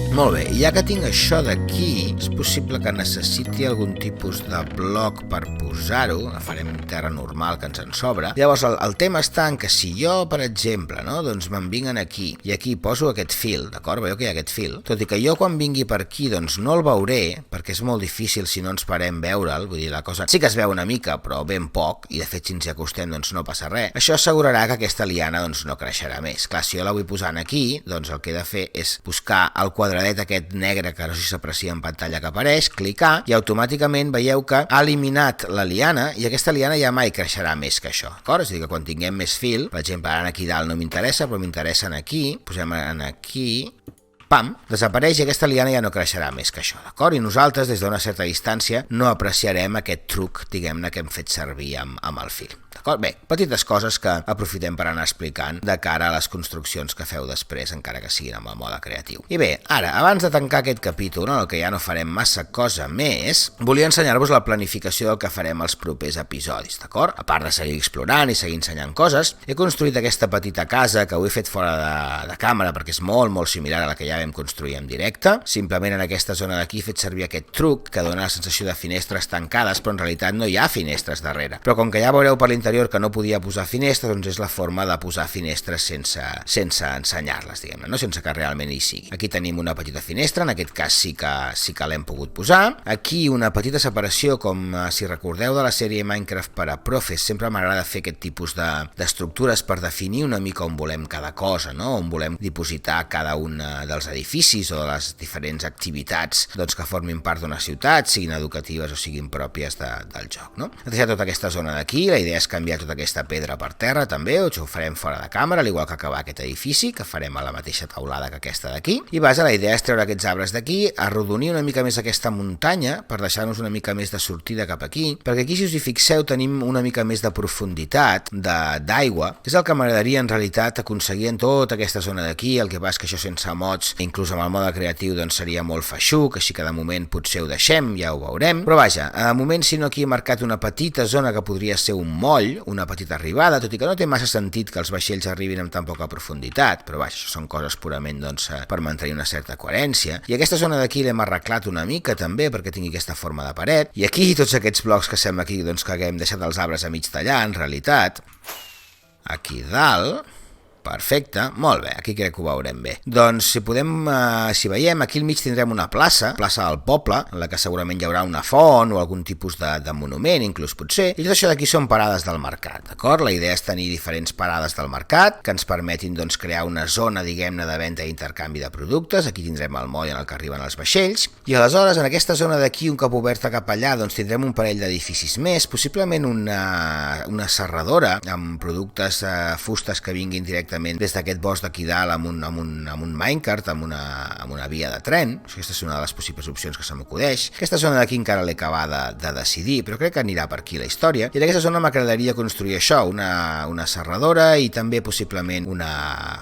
Molt bé, i ja que tinc això d'aquí, és possible que necessiti algun tipus de bloc per posar-ho, farem terra normal que ens en sobra. Llavors el tema està en que si jo, per exemple, no, doncs me'n vinc aquí i aquí poso aquest fil, d'acord? Veieu que hi ha aquest fil? Tot i que jo quan vingui per aquí doncs no el veuré, perquè és molt difícil si no ens parem veure'l, vull dir, la cosa sí que es veu una mica, però ben poc, i de fet si ens hi acostem doncs no passa res. Això assegurarà que aquesta liana doncs no creixerà més. Clar, si jo la vull posar aquí, doncs el que he de fer és buscar el quadradet aquest negre que no sé si s'aprecia en pantalla que apareix, clicar i automàticament veieu que ha eliminat la liana i aquesta liana ja mai creixerà més que això, d'acord? És a dir, que quan tinguem més fil, per exemple, ara aquí dalt no m'interessa, però m'interessa aquí, posem en aquí, pam, desapareix i aquesta liana ja no creixerà més que això, d'acord? I nosaltres, des d'una certa distància, no apreciarem aquest truc, diguem-ne, que hem fet servir amb el fil. Bé, petites coses que aprofitem per anar explicant de cara a les construccions que feu després, encara que siguin amb el mode creatiu. I bé, ara, abans de tancar aquest capítol, en el que ja no farem massa cosa més, volia ensenyar-vos la planificació del que farem als propers episodis, d'acord? A part de seguir explorant i seguir ensenyant coses, he construït aquesta petita casa que ho he fet fora de càmera perquè és molt similar a la que ja vam construir en directe. Simplement en aquesta zona d'aquí he fet servir aquest truc que dona la sensació de finestres tancades, però en realitat no hi ha finestres darrere. Però com que ja veureu per l'interior que no podia posar finestres, doncs és la forma de posar finestres sense ensenyar-les, diguem-ne, no? Sense que realment hi sigui. Aquí tenim una petita finestra, en aquest cas sí que l'hem pogut posar. Aquí una petita separació, com si recordeu de la sèrie Minecraft per a profes, sempre m'agrada fer aquest tipus d'estructures per definir una mica on volem cada cosa, no? On volem dipositar cada un dels edificis o de les diferents activitats doncs, que formin part d'una ciutat, siguin educatives o siguin pròpies del joc, no? He deixat tota aquesta zona d'aquí, la idea és canviar tota aquesta pedra per terra també, ho farem fora de càmera, al igual que acabar aquest edifici, que farem a la mateixa taulada que aquesta d'aquí. I base, la idea és treure aquests arbres d'aquí, arrodonir una mica més aquesta muntanya per deixar-nos una mica més de sortida cap aquí, perquè aquí, si us hi fixeu, tenim una mica més de profunditat d'aigua, que és el que m'agradaria en realitat aconseguir en tota aquesta zona d'aquí. El que passa és que això sense mods, inclús amb el mode creatiu, doncs seria molt feixuc, així que de moment potser ho deixem, ja ho veurem. Però vaja, de moment, si no, aquí he marcat una petita zona que podria ser un moll, una petita arribada, tot i que no té massa sentit que els vaixells arribin amb tan poca profunditat, però vaja, això són coses purament doncs, per mantenir una certa coherència. I aquesta zona d'aquí l'hem arreglat una mica també perquè tingui aquesta forma de paret, i aquí tots aquests blocs que sembla aquí doncs, que haguem deixat els arbres a mig tallar, en realitat, aquí dalt. Perfecte, molt bé, aquí crec que ho veurem bé. Doncs si veiem, aquí al mig tindrem una plaça del poble, en la que segurament hi haurà una font o algun tipus de monument, inclús potser, i tot això d'aquí són parades del mercat, d'acord? La idea és tenir diferents parades del mercat que ens permetin doncs, crear una zona, diguem-ne, de venda i intercanvi de productes. Aquí tindrem el moll en el que arriben els vaixells, i aleshores en aquesta zona d'aquí, un cop oberta cap allà, doncs tindrem un parell d'edificis més, possiblement una serradora amb productes, fustes que vinguin directament des d'aquest bosc d'aquí dalt amb un minecart, amb una via de tren. Aquesta és una de les possibles opcions que se m'acudeix. Aquesta zona d'aquí encara l'he acabada de decidir, però crec que anirà per aquí la història. I en aquesta zona m'agradaria construir això, una serradora i també possiblement una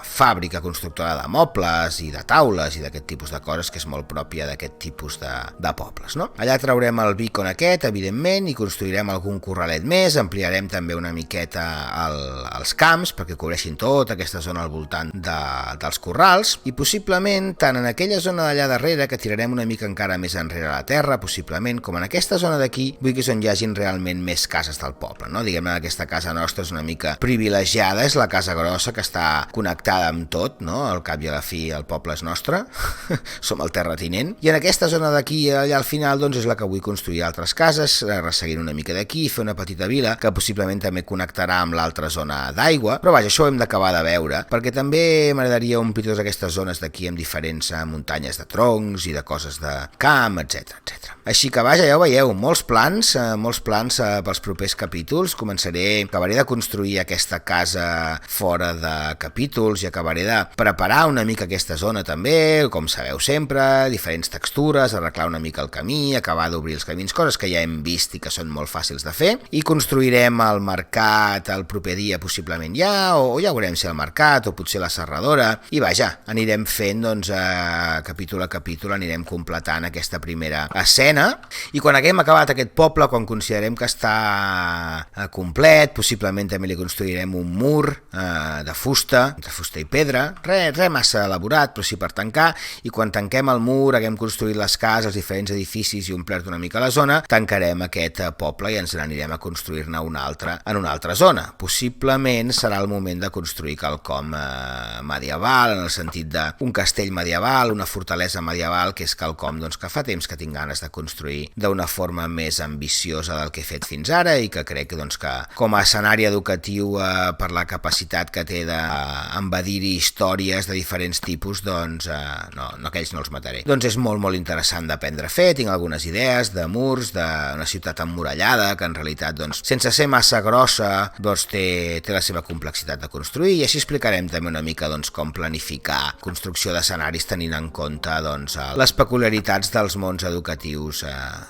fàbrica constructora de mobles i de taules i d'aquest tipus de coses que és molt pròpia d'aquest tipus de pobles, no? Allà traurem el beacon aquest, evidentment, i construirem algun corralet més, ampliarem també una miqueta els camps perquè cobreixin tota aquesta zona al voltant dels corrals, i possiblement tant en aquella zona d'allà darrere, que tirarem una mica encara més enrere a la terra, possiblement, com en aquesta zona d'aquí, vull que és on hi hagin realment més cases del poble, no? Diguem-ne que aquesta casa nostra és una mica privilegiada, és la casa grossa que està connectada amb tot, no? Al cap i a la fi el poble és nostre, som el terratinent, i en aquesta zona d'aquí, allà al final, doncs és la que vull construir altres cases, resseguint una mica d'aquí, fer una petita vila que possiblement també connectarà amb l'altra zona d'aigua, però vaja, això ho hem d'acabar de veure, perquè també m'agradaria omplir totes aquestes zones d'aquí amb diferents muntanyes de troncs i de coses de camp, etc. Així que vaja, ja ho veieu, molts plans pels propers capítols. Acabaré de construir aquesta casa fora de capítols i acabaré de preparar una mica aquesta zona també, com sabeu sempre, diferents textures, arreglar una mica el camí, acabar d'obrir els camins, coses que ja hem vist i que són molt fàcils de fer, i construirem el mercat el proper dia possiblement ja, o ja veurem si el mercat o potser la serradora, i vaja, anirem fent doncs, capítol a capítol anirem completant aquesta primera escena, i quan haguem acabat aquest poble, quan considerem que està complet, possiblement també li construirem un mur de fusta i pedra, res massa elaborat, però sí per tancar, i quan tanquem el mur, haguem construït les cases, els diferents edificis i omplert una mica la zona, tancarem aquest poble i ens n'anirem a construir-ne un altre en una altra zona. Possiblement serà el moment de construir quelcom medieval, en el sentit d'un castell medieval, una fortalesa medieval, que és quelcom doncs, que fa temps que tinc ganes de construir d'una forma més ambiciosa del que he fet fins ara i que crec doncs, que com a escenari educatiu per la capacitat que té d'embedir-hi històries de diferents tipus, doncs no, aquells no els mataré. Doncs és molt, molt interessant d'aprendre a fer, tinc algunes idees de murs, d'una ciutat emmurallada, que en realitat, doncs, sense ser massa grossa, doncs, té la seva complexitat de construir, i així explicarem també una mica doncs, com planificar construcció d'escenaris tenint en compte doncs, les peculiaritats dels mons educatius,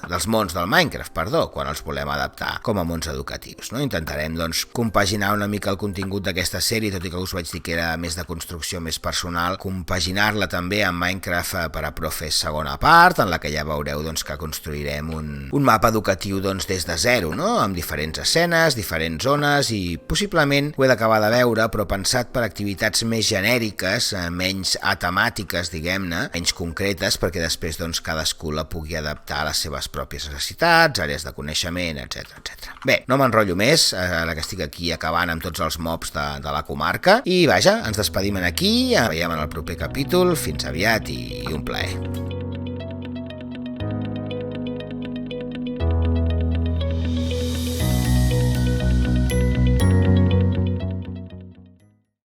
dels mons del Minecraft, quan els volem adaptar com a mons educatius. No? Intentarem doncs, compaginar una mica el contingut d'aquesta sèrie, tot i que us vaig dir que era més de construcció més personal, compaginar-la també amb Minecraft per a profes segona part, en la que ja veureu doncs, que construirem un mapa educatiu doncs, des de zero, no? Amb diferents escenes, diferents zones, i possiblement ho he d'acabar de veure, però pensat per activitats més genèriques, menys atemàtiques, diguem-ne, menys concretes, perquè després doncs, cadascú la pugui adaptar a les seves pròpies necessitats, àrees de coneixement, etc. Bé, no m'enrotllo més, ara que estic aquí acabant amb tots els mobs de la comarca, i vaja, ens despedim aquí, ens veiem en el proper capítol, fins aviat i un plaer.